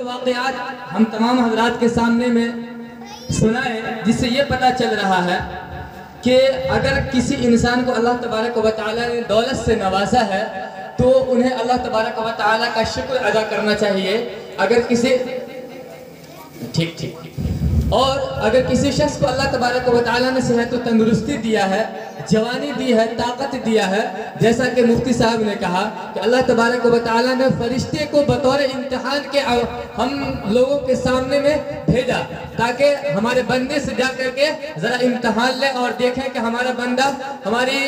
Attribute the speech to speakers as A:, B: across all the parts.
A: واقعات ہم تمام حضرات کے سامنے میں سنائے، جس سے یہ پتہ چل رہا ہے کہ اگر کسی انسان کو اللہ تبارک و تعالیٰ نے دولت سے نوازا ہے تو انہیں اللہ تبارک و تعالیٰ کا شکر ادا کرنا چاہیے۔ اگر کسی اور اگر کسی شخص کو اللہ تبارک و تعالیٰ نے صحت و تندرستی دیا ہے، جوانی دی ہے، طاقت دیا ہے، جیسا کہ مفتی صاحب نے کہا کہ اللہ تبارک و تعالیٰ نے فرشتے کو بطور امتحان کے ہم لوگوں کے سامنے میں بھیجا تاکہ ہمارے بندے سے جا کر کے ذرا امتحان لیں اور دیکھیں کہ ہمارا بندہ ہماری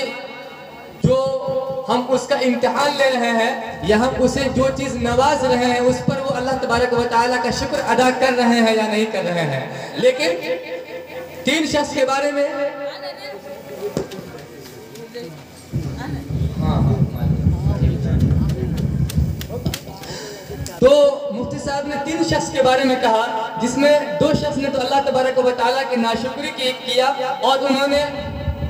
A: جو ہم اس کا امتحان لے رہے ہیں یا ہم اسے جو چیز نواز رہے ہیں اس پر وہ اللہ تبارک و تعالیٰ کا شکر ادا کر رہے ہیں یا نہیں کر رہے ہیں۔ لیکن 3 شخص کے بارے میں تو مفتی صاحب نے 3 شخص کے بارے میں کہا، جس میں 2 شخص نے تو اللہ تبارک و تعالیٰ کی ناشکری کیا اور انہوں نے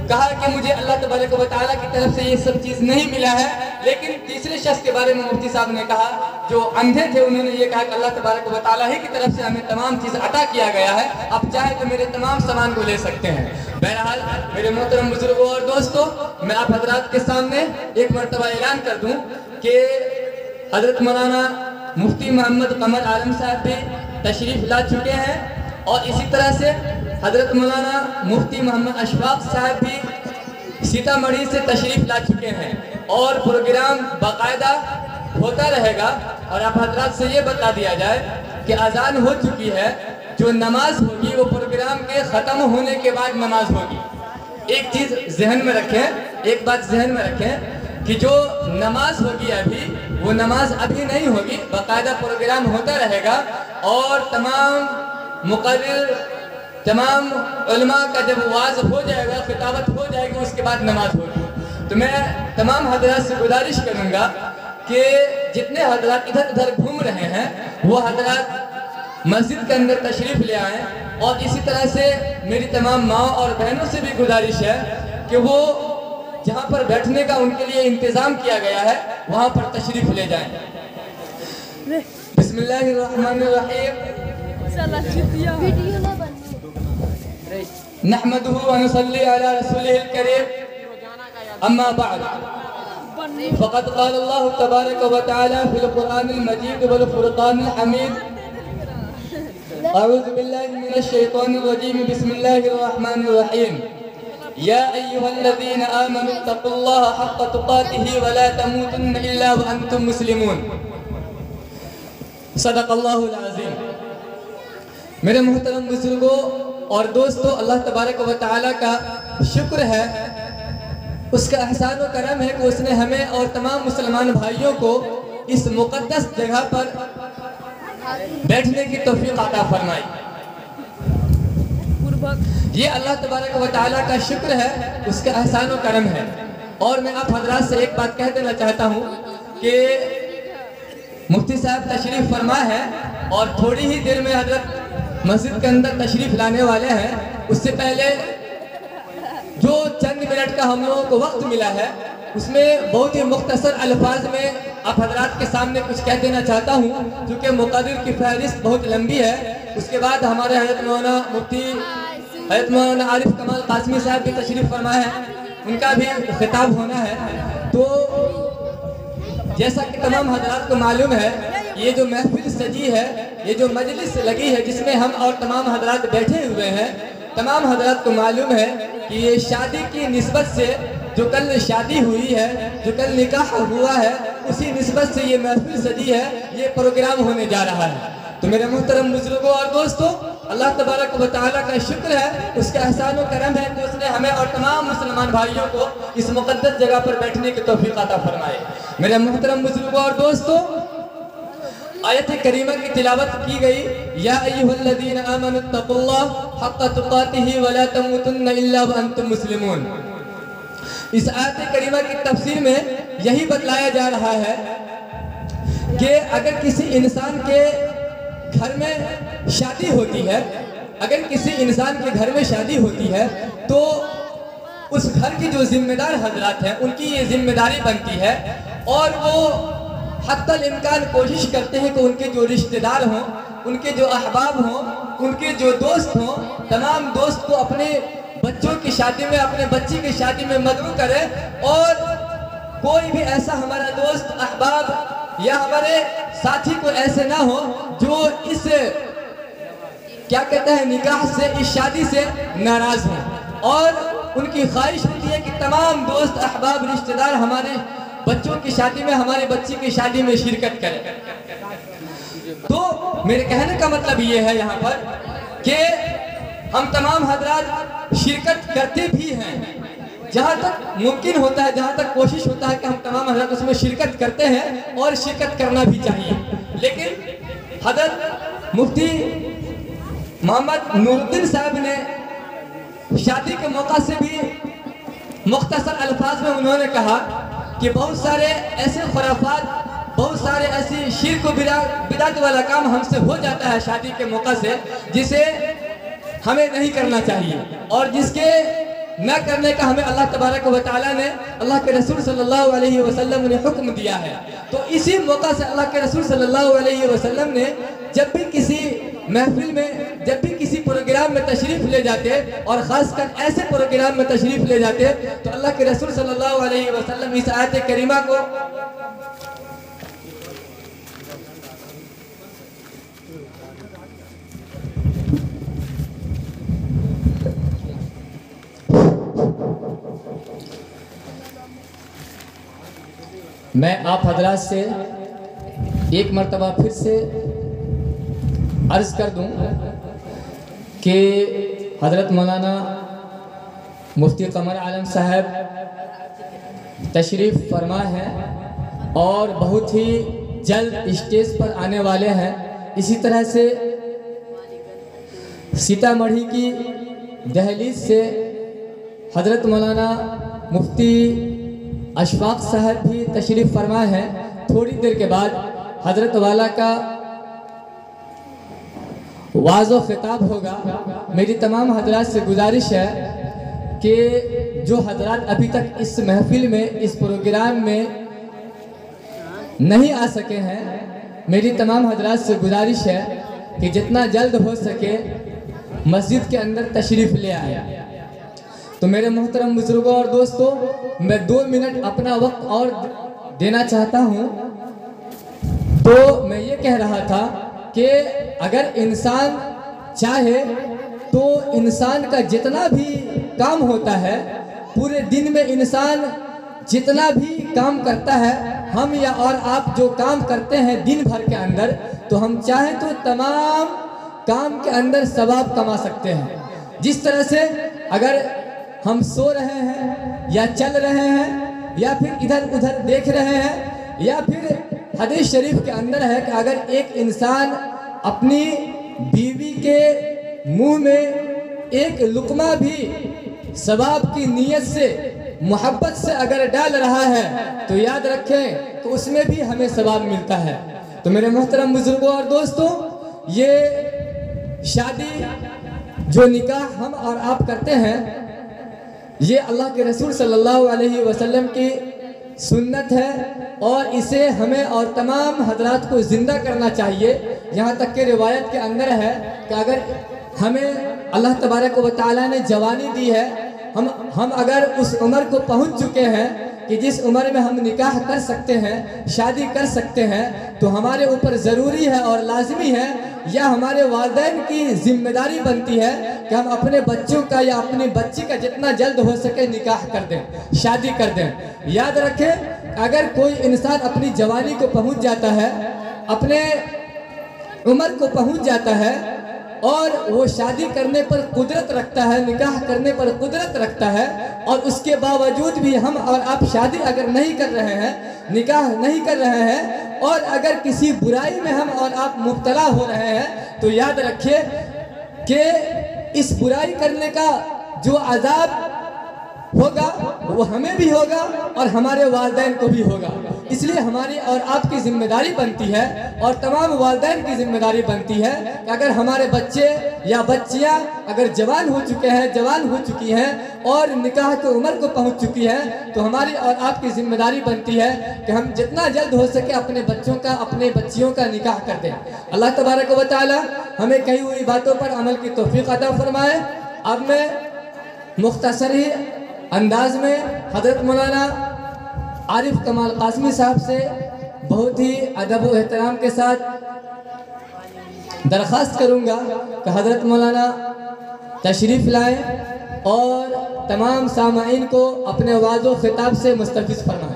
A: کہا کہ مجھے اللہ تبارک و تعالیٰ کی طرف سے یہ سب چیز نہیں ملا ہے۔ لیکن تیسرے شخص کے بارے میں مفتی صاحب نے کہا جو اندھے تھے، انہوں نے یہ کہا کہ اللہ تبارک و تعالیٰ ہی کی طرف سے ہمیں تمام چیز عطا کیا گیا ہے، اب چاہے تو میرے تمام سامان کو لے سکتے ہیں۔ بہرحال میرے محترم بزرگوں اور دوستوں، میں آپ حضرات کے سامنے ایک مرتبہ اعلان کر دوں کہ حضرت مولانا مفتی محمد قمر عالم صاحب بھی تشریف لا چکے ہیں اور اسی طرح سے حضرت مولانا مفتی محمد اشفاق صاحب بھی سیتامڑھی سے تشریف لا چکے ہیں اور پروگرام باقاعدہ ہوتا رہے گا۔ اور آپ حضرات سے یہ بتا دیا جائے کہ اذان ہو چکی ہے، جو نماز ہوگی وہ پروگرام کے ختم ہونے کے بعد نماز ہوگی۔ ایک چیز ذہن میں رکھیں، ایک بات ذہن میں رکھیں کہ جو نماز ہوگی ابھی، وہ نماز ابھی نہیں ہوگی، باقاعدہ پروگرام ہوتا رہے گا اور تمام مقرر تمام علماء کا جب واعظ ہو جائے گا، خطابت ہو جائے گی، اس کے بعد نماز ہوگی۔ تو میں تمام حضرات سے گزارش کروں گا کہ جتنے حضرات ادھر ادھر گھوم رہے ہیں وہ حضرات مسجد کے اندر تشریف لے آئیں، اور اسی طرح سے میری تمام ماں اور بہنوں سے بھی گزارش ہے کہ وہ جہاں پر بیٹھنے کا ان کے لیے انتظام کیا گیا ہے وہاں پر تشریف لے جائیں۔ بسم اللہ الرحمن الرحیم، نحمده ونصلي على رسوله الكريم، اما بعد فقد قال الله تبارك وتعالى في القرآن المجيد والفرقان الحميد، اعوذ بالله من الشيطان الرجيم، بسم الله الرحمن الرحيم، يا أيها الذين آمنوا اتقوا الله حق تقاته ولا تموتن إلا وأنتم مسلمون، صدق اللہ العظیم۔ میرے محترم بزرگوں اور دوستوں، اللہ تبارک و تعالیٰ کا شکر ہے، اس کا احسان و کرم ہے کہ اس نے ہمیں اور تمام مسلمان بھائیوں کو اس مقدس جگہ پر بیٹھنے کی توفیق عطا فرمائی۔ یہ اللہ تبارک و تعالیٰ کا شکر ہے، اس کا احسان و کرم ہے۔ اور میں آپ حضرات سے ایک بات کہہ دینا چاہتا ہوں کہ مفتی صاحب تشریف فرما ہے اور تھوڑی ہی دیر میں حضرت مسجد کے اندر تشریف لانے والے ہیں۔ اس سے پہلے جو چند منٹ کا ہم لوگوں کو وقت ملا ہے اس میں بہت ہی مختصر الفاظ میں آپ حضرات کے سامنے کچھ کہہ دینا چاہتا ہوں، کیونکہ مقرر کی فہرست بہت لمبی ہے۔ اس کے بعد ہمارے حضرت مولانا مفتی حضرت مولانا عارف کمال قاسمی صاحب بھی تشریف فرما ہے، ان کا بھی خطاب ہونا ہے۔ تو جیسا کہ تمام حضرات کو معلوم ہے، یہ جو محفل سجی ہے، یہ جو مجلس لگی ہے جس میں ہم اور تمام حضرات بیٹھے ہوئے ہیں، تمام حضرات کو معلوم ہے کہ یہ شادی کی نسبت سے جو کل شادی ہوئی ہے، جو کل نکاح ہوا ہے، اسی نسبت سے یہ محفل سجی ہے، یہ پروگرام ہونے جا رہا ہے۔ تو میرے محترم بزرگوں اور دوستوں، اللہ تبارک و تعالیٰ کا شکر ہے، اس کا احسان و کرم ہے کہ اس نے ہمیں اور تمام مسلمان بھائیوں کو اس مقدس جگہ پر بیٹھنے کی توفیق عطا فرمائے۔ میرے محترم بزرگوں اور دوستوں، آیت کریمہ کی تلاوت کی گئی، یا ایھا الذین آمنوا اتقوا اللہ حق تقاتہ ولا تموتن الا وانتم مسلمون۔ اس آیت کریمہ کی تفسیر میں یہی بتلایا جا رہا ہے کہ اگر کسی انسان کے گھر میں شادی ہوتی ہے، اگر کسی انسان کے گھر میں شادی ہوتی ہے تو اس گھر کی جو ذمہ دار حضرات ہیں ان کی یہ ذمہ داری بنتی ہے، اور وہ حتی الامکان کوشش کرتے ہیں کہ ان کے جو رشتہ دار ہوں، ان کے جو احباب ہوں، ان کے جو دوست ہوں، تمام دوست کو اپنے بچوں کی شادی میں، اپنے بچی کی شادی میں مدعو کرے، اور کوئی بھی ایسا ہمارا دوست، احباب یا ہمارے ساتھی کو ایسے نہ ہو جو اس کیا کہتے ہیں نکاح سے، اس شادی سے ناراض ہیں، اور ان کی خواہش ہوتی ہے کہ تمام دوست، احباب، رشتہ دار ہمارے بچوں کی شادی میں، ہماری بچی کی شادی میں شرکت کریں۔ تو میرے کہنے کا مطلب یہ ہے یہاں پر کہ ہم تمام حضرات شرکت کرتے بھی ہیں، جہاں تک ممکن ہوتا ہے، جہاں تک کوشش ہوتا ہے کہ ہم تمام حضرات اس میں شرکت کرتے ہیں، اور شرکت کرنا بھی چاہیے۔ لیکن حضرت مفتی محمد نور الدین صاحب نے شادی کے موقع سے بھی مختصر الفاظ میں انہوں نے کہا کہ بہت سارے ایسے خرافات، بہت سارے ایسی شرک و بدعت والا کام ہم سے ہو جاتا ہے شادی کے موقع سے، جسے ہمیں نہیں کرنا چاہیے، اور جس کے نہ کرنے کا ہمیں اللہ تبارک و تعالیٰ نے، اللہ کے رسول صلی اللہ علیہ وسلم نے حکم دیا ہے۔ تو اسی موقع سے اللہ کے رسول صلی اللہ علیہ وسلم نے جب بھی کسی محفل میں، جب بھی کسی پروگرام میں تشریف لے جاتے، اور خاص کر ایسے پروگرام میں تشریف لے جاتے، تو اللہ کے رسول صلی اللہ علیہ وسلم اس آیت کریمہ کو میں آپ حضرات سے ایک مرتبہ پھر سے عرض کر دوں کہ حضرت مولانا مفتی قمر عالم صاحب تشریف فرما ہے اور بہت ہی جلد اسٹیج پر آنے والے ہیں۔ اسی طرح سے سیتامڑھی کی دہلیز سے حضرت مولانا مفتی اشفاق صاحب بھی تشریف فرما ہے۔ تھوڑی دیر کے بعد حضرت والا کا واعظ و خطاب ہوگا۔ میری تمام حضرات سے گزارش ہے کہ جو حضرات ابھی تک اس محفل میں، اس پروگرام میں نہیں آ سکے ہیں، میری تمام حضرات سے گزارش ہے کہ جتنا جلد ہو سکے مسجد کے اندر تشریف لے آئے۔ تو میرے محترم بزرگوں اور دوستوں، میں 2 منٹ اپنا وقت اور دینا چاہتا ہوں۔ تو میں یہ کہہ رہا تھا کہ اگر انسان چاہے تو انسان کا جتنا بھی کام ہوتا ہے، پورے دن میں انسان جتنا بھی کام کرتا ہے، ہم یا اور آپ جو کام کرتے ہیں دن بھر کے اندر، تو ہم چاہیں تو تمام کام کے اندر ثواب کما سکتے ہیں۔ جس طرح سے اگر ہم سو رہے ہیں یا چل رہے ہیں یا پھر ادھر ادھر دیکھ رہے ہیں، یا پھر حدیث شریف کے اندر ہے کہ اگر ایک انسان اپنی بیوی کے منہ میں ایک لقمہ بھی ثواب کی نیت سے، محبت سے اگر ڈال رہا ہے، تو یاد رکھیں کہ اس میں بھی ہمیں ثواب ملتا ہے۔ تو میرے محترم بزرگوں اور دوستوں، یہ شادی جو نکاح ہم اور آپ کرتے ہیں، یہ اللہ کے رسول صلی اللہ علیہ وسلم کی سنت ہے، اور اسے ہمیں اور تمام حضرات کو زندہ کرنا چاہیے۔ یہاں تک کہ روایت کے اندر ہے کہ اگر ہمیں اللہ تبارک و تعالیٰ نے جوانی دی ہے، ہم اگر اس عمر کو پہنچ چکے ہیں کہ جس عمر میں ہم نکاح کر سکتے ہیں، شادی کر سکتے ہیں، تو ہمارے اوپر ضروری ہے اور لازمی ہے، یا ہمارے والدین کی ذمہ داری بنتی ہے کہ ہم اپنے بچوں کا یا اپنی بچی کا جتنا جلد ہو سکے نکاح کر دیں، شادی کر دیں۔ یاد رکھیں، اگر کوئی انسان اپنی جوانی کو پہنچ جاتا ہے، اپنے عمر کو پہنچ جاتا ہے، اور وہ شادی کرنے پر قدرت رکھتا ہے، نکاح کرنے پر قدرت رکھتا ہے، اور اس کے باوجود بھی ہم اور آپ شادی اگر نہیں کر رہے ہیں، نکاح نہیں کر رہے ہیں، اور اگر کسی برائی میں ہم اور آپ مبتلا ہو رہے ہیں، تو یاد رکھیے کہ اس برائی کرنے کا جو عذاب ہوگا وہ ہمیں بھی ہوگا اور ہمارے والدین کو بھی ہوگا۔ اس لیے ہماری اور آپ کی ذمہ داری بنتی ہے اور تمام والدین کی ذمہ داری بنتی ہے کہ اگر ہمارے بچے یا بچیاں اگر جوان ہو چکے ہیں، جوان ہو چکی ہیں اور نکاح کی عمر کو پہنچ چکی ہے تو ہماری اور آپ کی ذمہ داری بنتی ہے کہ ہم جتنا جلد ہو سکے اپنے بچوں کا، اپنے بچیوں کا نکاح کر دیں۔ اللہ تبارک و تعالی ہمیں کہی ہوئی باتوں پر عمل کی توفیق عطا فرمائے۔ اب میں مختصر ہی انداز میں حضرت مولانا عارف کمال قاسمی صاحب سے بہت ہی ادب و احترام کے ساتھ درخواست کروں گا کہ حضرت مولانا تشریف لائیں اور تمام سامعین کو اپنے آواز و خطاب سے مستفیض فرمائیں۔